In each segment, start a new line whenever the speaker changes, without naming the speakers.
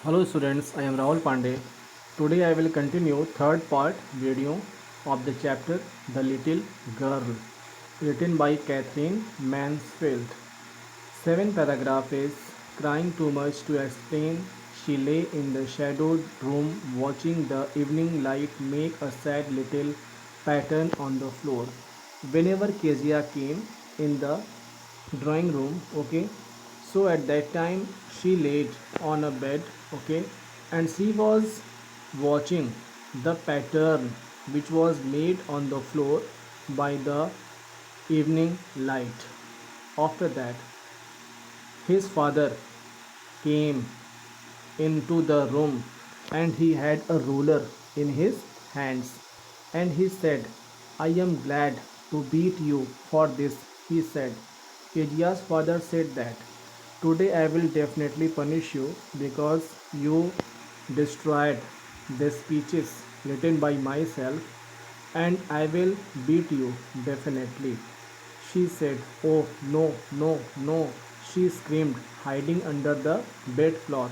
Hello students, I am Rahul Pandey. Today I will continue third part video of the chapter The Little Girl, written by Catherine Mansfield. Seven paragraph is crying too much to explain. She lay in the shadowed room watching the evening light make a sad little pattern on the floor. Whenever Kezia came in the drawing room, okay, so at that time she laid on a bed, okay, and she was watching the pattern which was made on the floor by the evening light. After that, his father came into the room and he had a ruler in his hands, and he said, I am glad to beat you for this, he said. Kejia's father said that today I will definitely punish you because you destroyed the speeches written by myself, and I will beat you definitely. She said, oh no, no, no, she screamed, hiding under the bedcloth.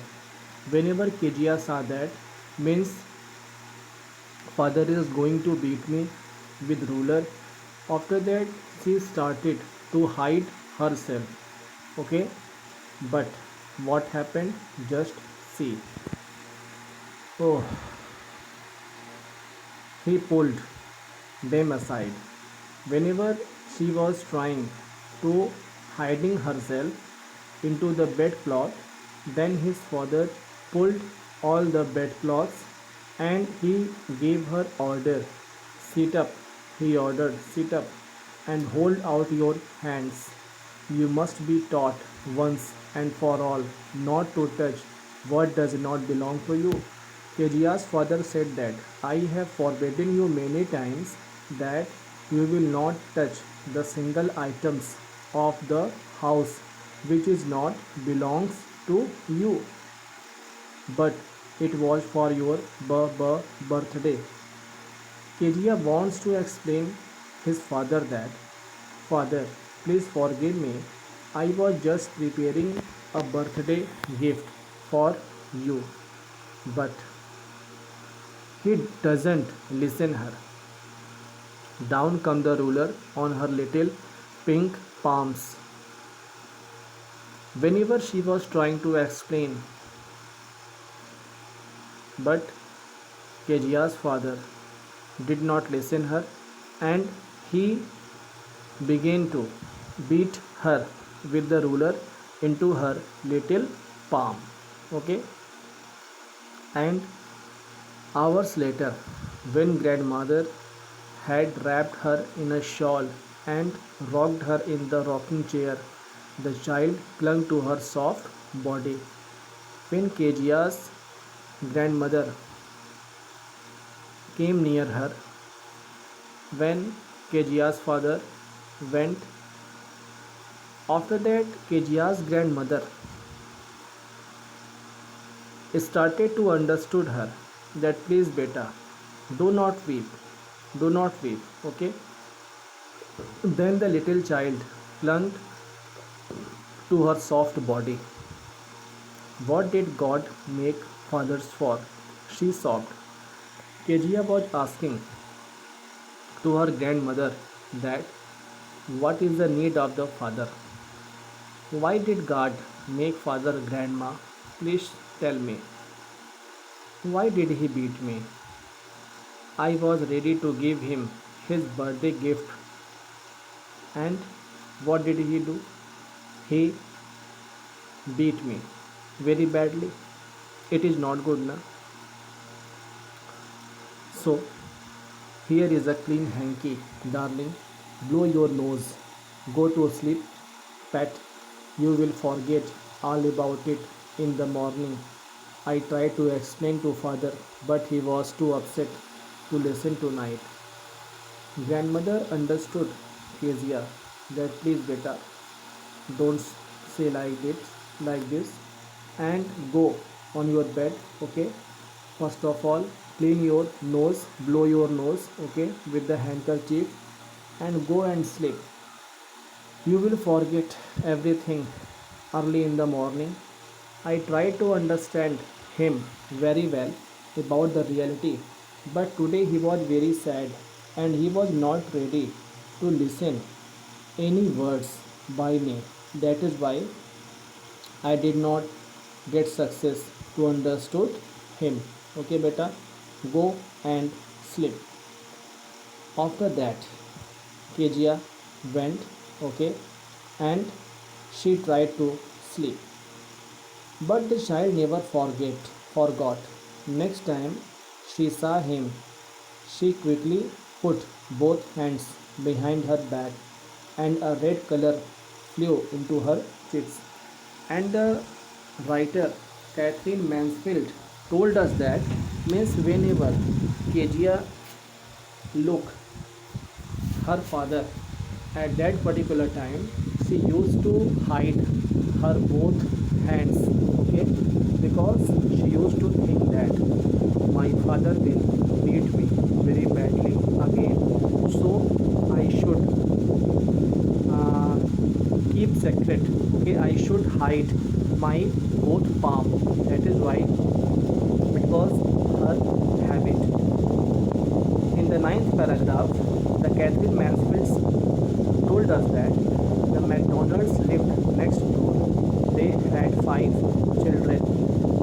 Whenever Kejia saw that, means father is going to beat me with ruler. After that, she started to hide herself. Okay, but what happened? Just see. Oh, he pulled them aside. Whenever she was trying to hiding herself into the bedcloth, then his father pulled all the bedcloths and he gave her order. Sit up, he ordered, sit up and hold out your hands. You must be taught once and for all not to touch what does not belong to you. Kejia's father said that I have forbidden you many times that you will not touch the single items of the house which is not belongs to you, but it was for your birthday. Kejia wants to explain his father that, Father, please forgive me. I was just preparing a birthday gift for you. But he doesn't listen her. Down come the ruler on her little pink palms. Whenever she was trying to explain, but Kejia's father did not listen her, and he began to beat her with the ruler into her little palm. Okay, and hours later, when grandmother had wrapped her in a shawl and rocked her in the rocking chair, the child clung to her soft body. When Kejia's grandmother came near her, when Kejia's father went, after that Kejia's grandmother started to understood her that please beta, do not weep, do not weep, okay. Then the little child clung to her soft body. What did God make fathers for? She sobbed. Kezia was asking to her grandmother that what is the need of the father? Why did God make father? Grandma, please tell me. Why did he beat me? I was ready to give him his birthday gift, and what did he do? He beat me very badly. It is not good, na? So, here is a clean hanky, darling. Blow your nose. Go to sleep, pet. You will forget all about it in the morning. I tried to explain to father, but he was too upset to listen tonight. Grandmother understood Kezia that please beta, don't say like this, and go on your bed, okay. First of all, clean your nose, blow your nose, okay, with the handkerchief, and go and sleep. You will forget everything early in the morning. I tried to understand him very well about the reality. But today he was very sad and he was not ready to listen any words by me. That is why I did not get success to understood him. Okay, beta, go and sleep. After that, Kezia went, okay, and she tried to sleep. But the child never forgot. Next time she saw him, she quickly put both hands behind her back and a red color flew into her cheeks. And the writer Catherine Mansfield told us that means whenever Kezia looked her father at that particular time, she used to hide her both hands, okay, because she used to think that my father will beat me very badly again, so I should uh, keep secret, okay, I should hide my both palm. That is why it was her habit. In the ninth paragraph, the Catherine Mansfield told us that the McDonalds lived next door. They had 5 children.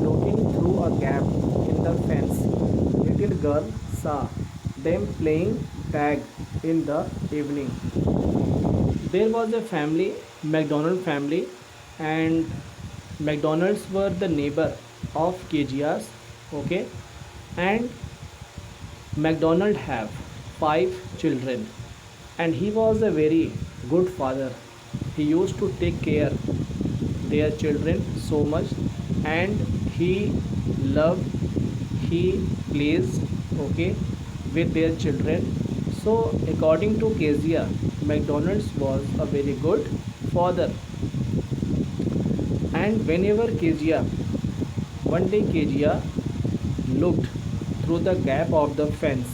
Looking through a gap in the fence, little girl saw them playing tag in the evening. There was a family, McDonald family, and McDonald's were the neighbor of KGR's, okay, and MacDonald have 5 children and he was a very good father. He used to take care their children so much and he loved, he pleased, okay, with their children. So according to Kezia, McDonald's was a very good father. And whenever Kezia, one day Kezia looked through the gap of the fence.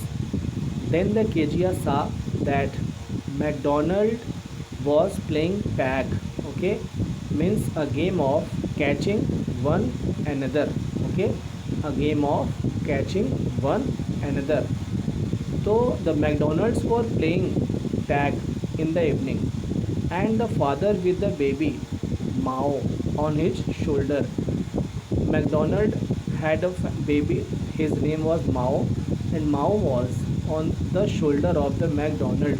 Then the Kezia saw that MacDonald was playing tag, okay, means a game of catching one another, okay, a game of catching one another. So the McDonalds were playing tag in the evening, and the father with the baby Mao on his shoulder. McDonald had a baby, his name was Mao, and Mao was on the shoulder of the McDonald,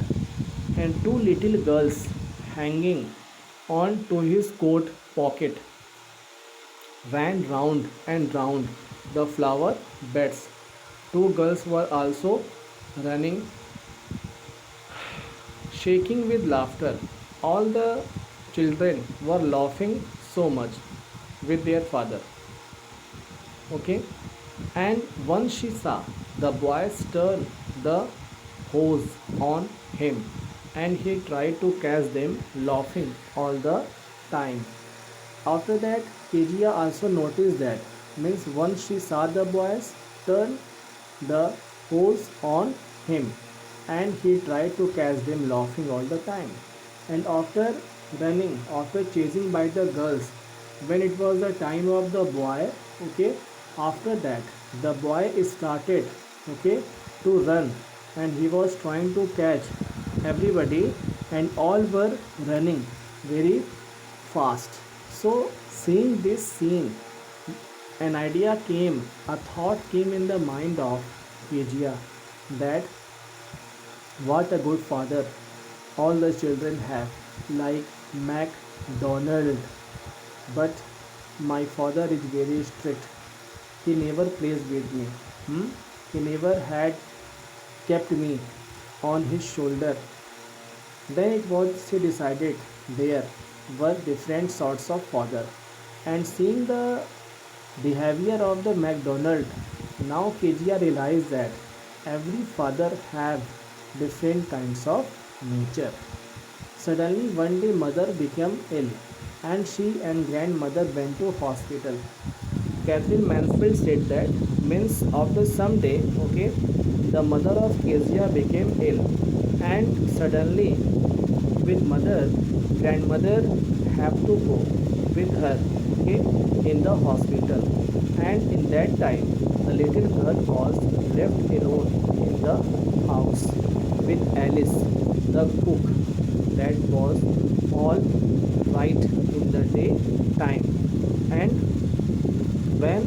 and 2 little girls hanging on to his coat pocket ran round and round the flower beds. 2 girls were also running, shaking with laughter. All the children were laughing so much with their father. Okay, and once she saw the boys turn the hose on him and he tried to catch them laughing all the time. After that, Kezia also noticed that means once she saw the boys turn the hose on him and he tried to catch them laughing all the time. And after running, after chasing by the girls, when it was the time of the boy, okay, after that the boy started, okay, to run and he was trying to catch everybody and all were running very fast. So seeing this scene, an idea came, a thought came in the mind of Kezia that what a good father all the children have, like MacDonald. But my father is very strict. He never plays with me. He never had kept me on his shoulder. Then it was she decided there were different sorts of father. And seeing the behavior of the MacDonald, now Kezia realized that every father have different kinds of nature. Suddenly one day mother became ill and she and grandmother went to hospital. Catherine Mansfield said that means after some day, okay, the mother of Kezia became ill and suddenly with mother, grandmother have to go with her okay, in the hospital. And in that time the little girl was left alone in the house with Alice the cook. That was all right in the daytime. And when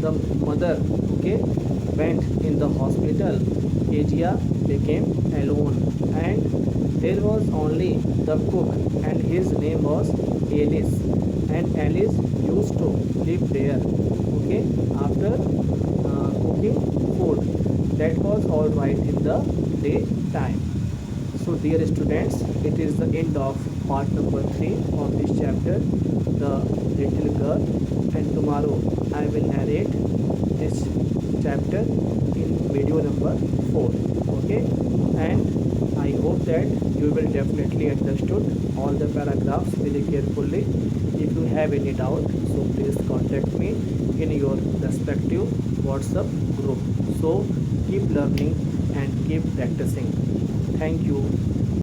the mother, okay, went in the hospital, Kezia became alone, and there was only the cook, and his name was Alice. And Alice used to live there, okay, after cooking food. That was all right in the daytime. So dear students, it is the end of part number 3 of this chapter, The Little Girl, and tomorrow I will narrate this chapter in video number 4. Okay, and I hope that you will definitely understood all the paragraphs very carefully. If you have any doubt, so please contact me in your respective WhatsApp group. So keep learning and keep practicing. Thank you.